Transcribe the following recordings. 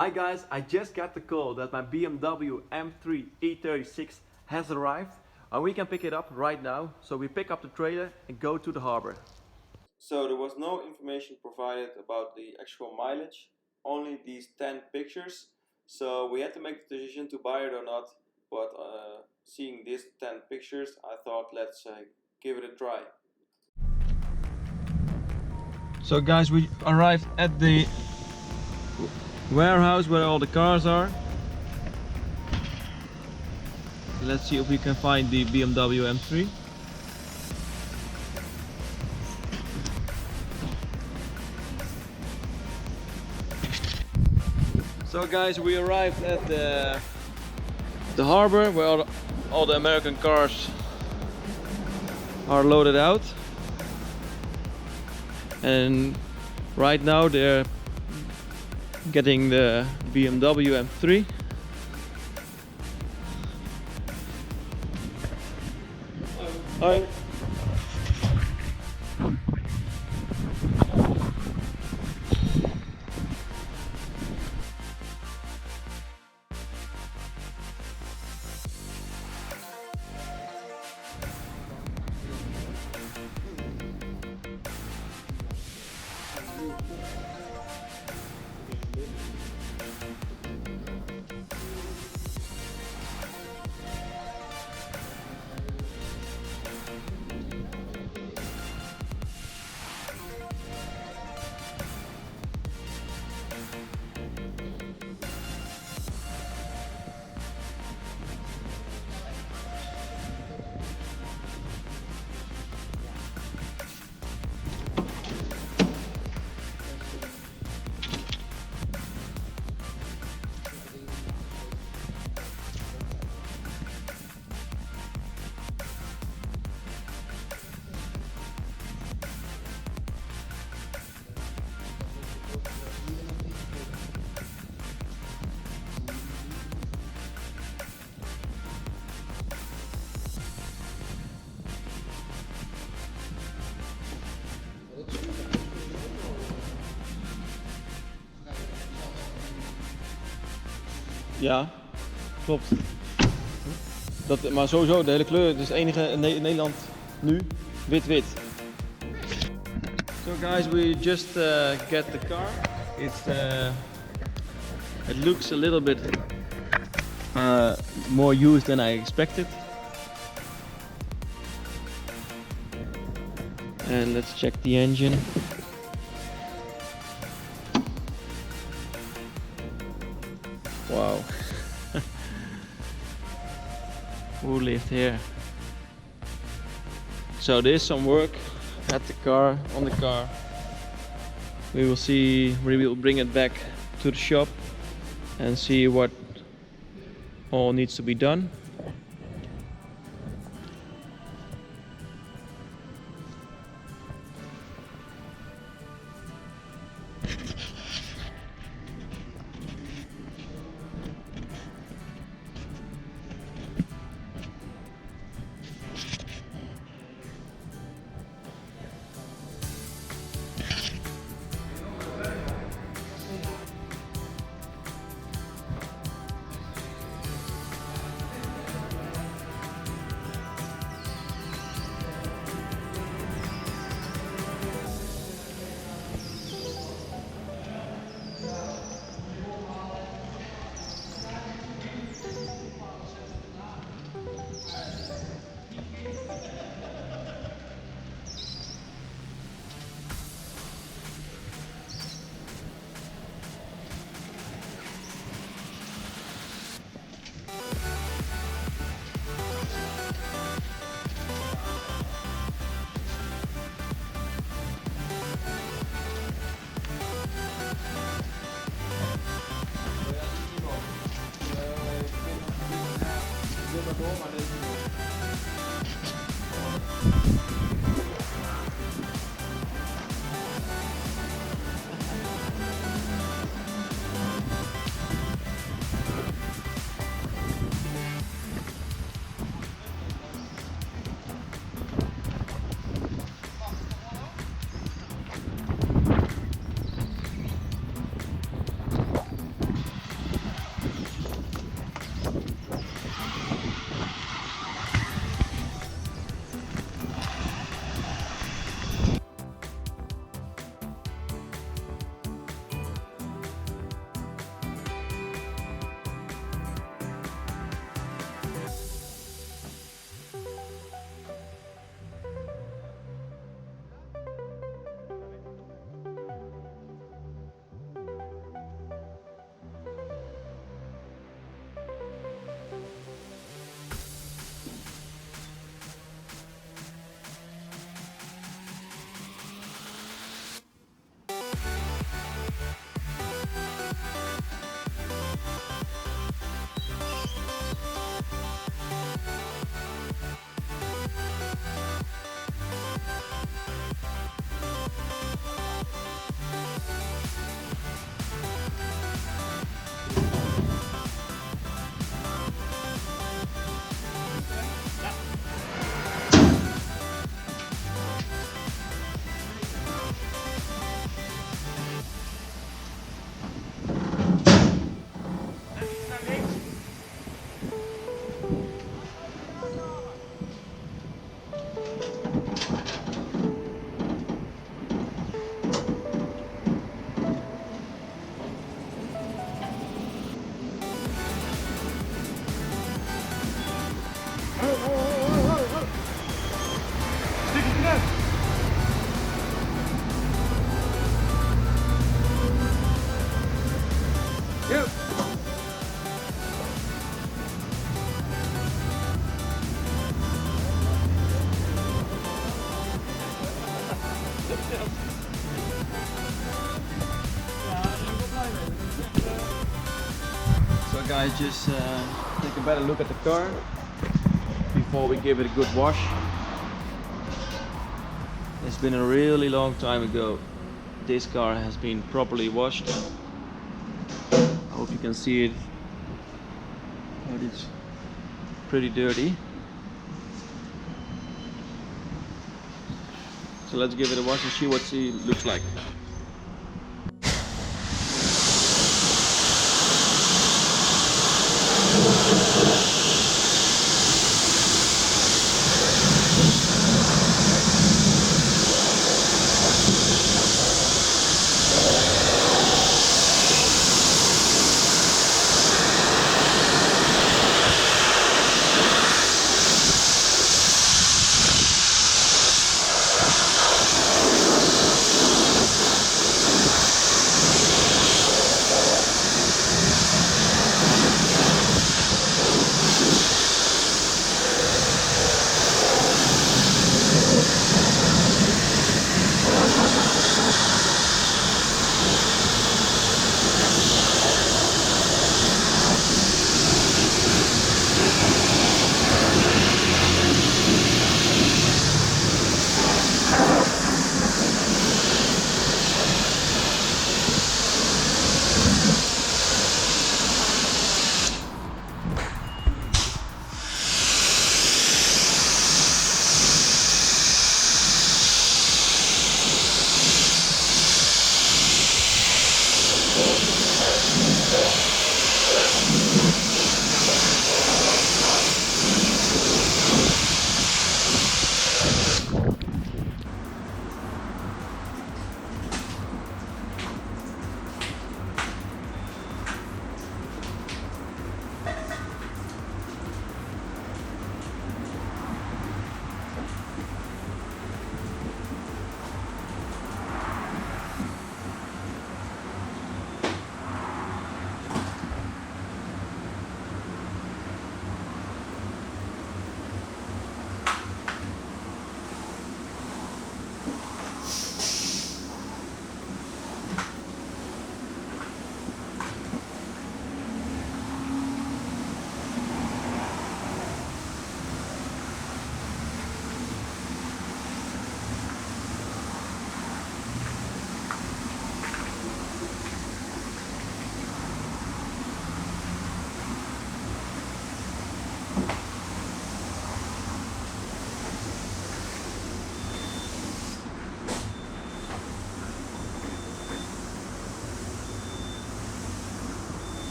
Hi guys, I just got the call that my BMW M3 E36 has arrived and we can pick it up right now. So we pick up the trailer and go to the harbor. So there was no information provided about the actual mileage, only these 10 pictures. So we had to make the decision to buy it or not, but seeing these 10 pictures I thought let's give it a try. So guys, we arrived at the warehouse where all the cars are. Let's see if we can find the BMW M3. So guys, we arrived at the harbor where all the American cars are loaded out. And right now they're getting the BMW M3. Hi. Ja, klopt. Maar sowieso, de hele kleur, het is het enige in Nederland nu, wit-wit. So guys, we just get the car. It looks a little bit more used than I expected. And let's check the engine. Wow. Who lived here? So there's some work at the car, on the car. We will bring it back to the shop and see what all needs to be done. So guys, just take a better look at the car before we give it a good wash. It's been a really long time ago this car has been properly washed. I hope you can see it, but it's pretty dirty. So let's give it a wash and see what it looks like.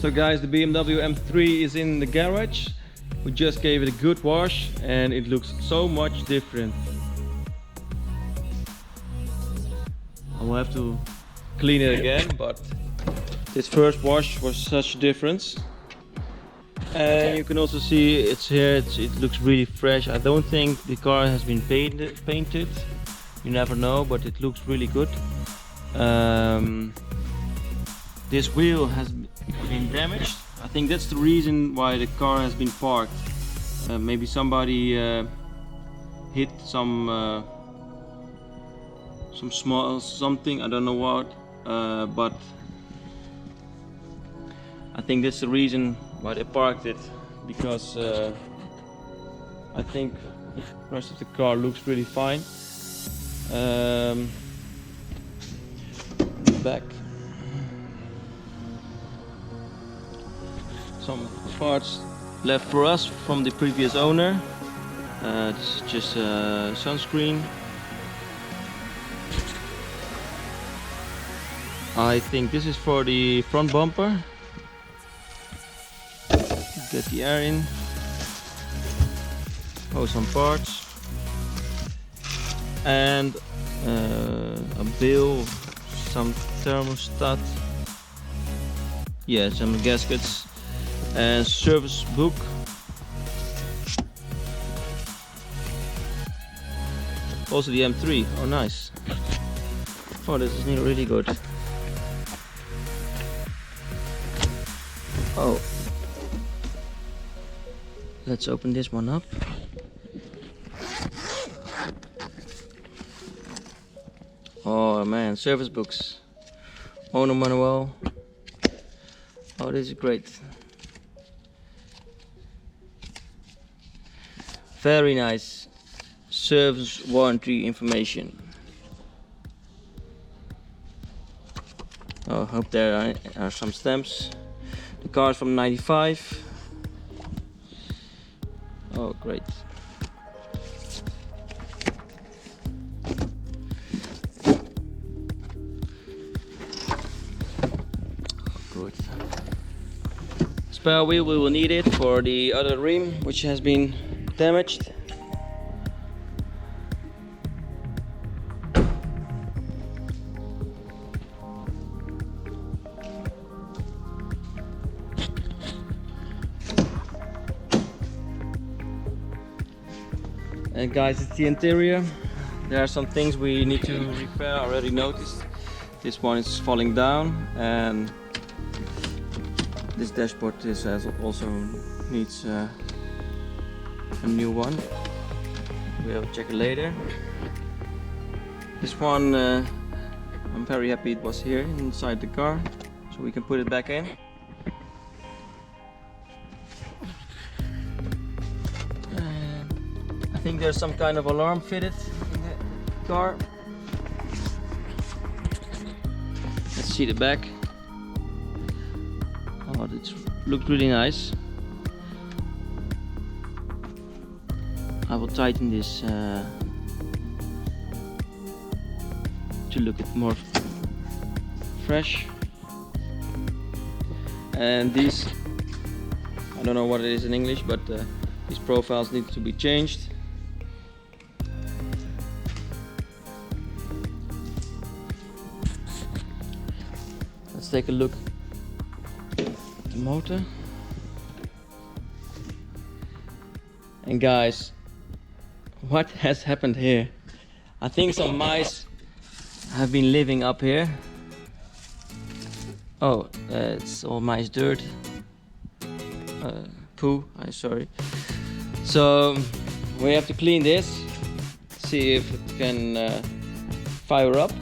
So guys, the BMW M3 is in the garage. We just gave it a good wash and it looks so much different. I will have to clean it again, but this first wash was such a difference. And you can also see it's here, it looks really fresh. I don't think the car has been painted. You never know, but it looks really good. This wheel has been damaged. I think that's the reason why the car has been parked. Maybe somebody hit some small something, I don't know what, but I think that's the reason why they parked it, because I think the rest of the car looks really fine. Back. Some parts left for us from the previous owner. This is just sunscreen. I think this is for the front bumper. Get the air in. Oh, some parts. And a bill, some thermostat. Yeah, some gaskets. And service book. Also the M3. Oh, nice. Oh, this is really good. Oh, let's open this one up. Oh man, service books, owner manual. Oh, this is great. Very nice. Service warranty information. Oh, I hope there are some stamps. The car is from '95. Oh, great. Good. Spare wheel, we will need it for the other rim, which has been damaged. And guys, it's the interior. There are some things we need to repair. I already noticed. This one is falling down, and this dashboard also needs a new one. We'll check it later. This one, I'm very happy it was here inside the car, so we can put it back in. I think there's some kind of alarm fitted in the car. Let's see the back. Oh, it looks really nice. I will tighten this to look it more fresh. And these, I don't know what it is in English, but these profiles need to be changed. Let's take a look at the motor. And guys, what has happened here? I think some mice have been living up here. Oh, it's all mice dirt. Poo, I'm sorry. So we have to clean this, see if it can fire up.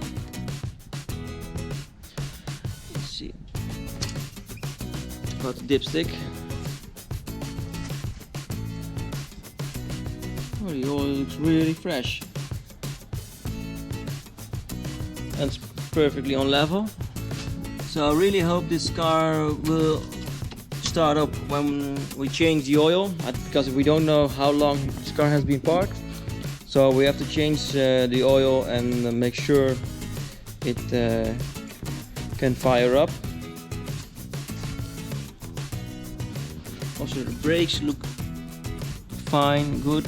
Let's see. Got the dipstick. Oh, the oil looks really fresh. And it's perfectly on level. So I really hope this car will start up when we change the oil, because we don't know how long this car has been parked. So we have to change the oil and make sure it can fire up. Also the brakes look fine, good.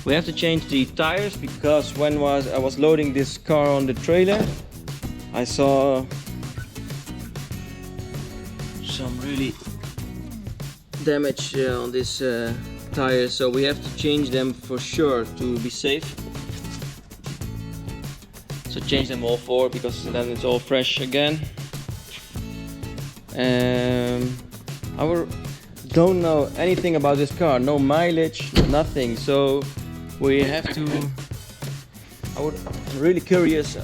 We have to change the tires because when I was loading this car on the trailer, I saw some really damage on this tire, so we have to change them for sure to be safe. So change them all four because then it's all fresh again. I don't know anything about this car, no mileage, nothing. So we have to. I'm really curious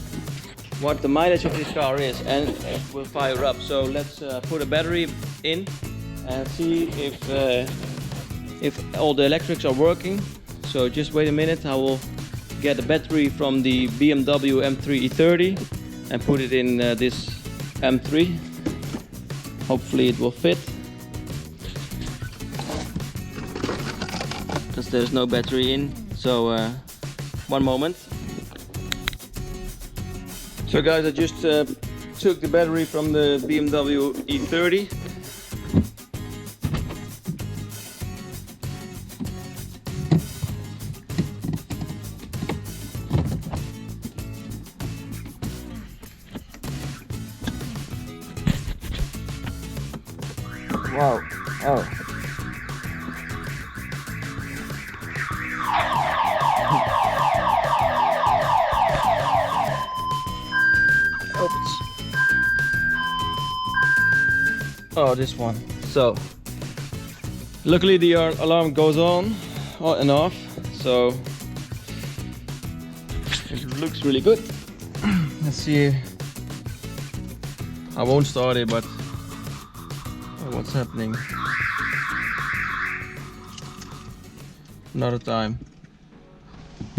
what the mileage of this car is, and it will fire up. So let's put a battery in and see if all the electrics are working. So just wait a minute, I will get a battery from the BMW M3 E30 and put it in this M3. Hopefully it will fit, because there's no battery in. So one moment. So guys, I just took the battery from the BMW E30. Wow. Oh. Oops. Oh, this one. So, luckily the alarm goes on and off, so it looks really good. Let's see. I won't start it, but what's happening? Another time.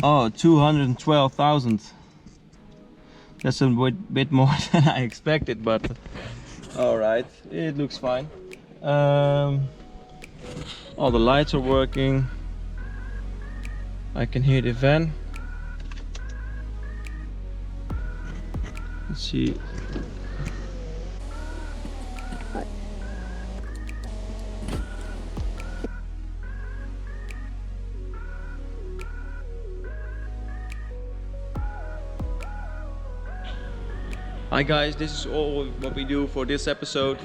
Oh, 212,000. That's a bit more than I expected, but alright, it looks fine. All the lights are working. I can hear the van. Let's see. Hi guys, this is all what we do for this episode.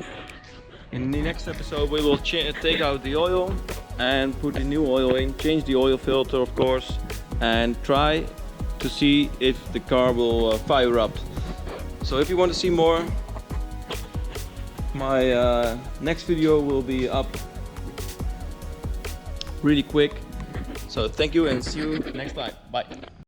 In the next episode we will take out the oil and put the new oil in, change the oil filter of course, and try to see if the car will fire up. So if you want to see more, my next video will be up really quick. So thank you and see you next time. Bye.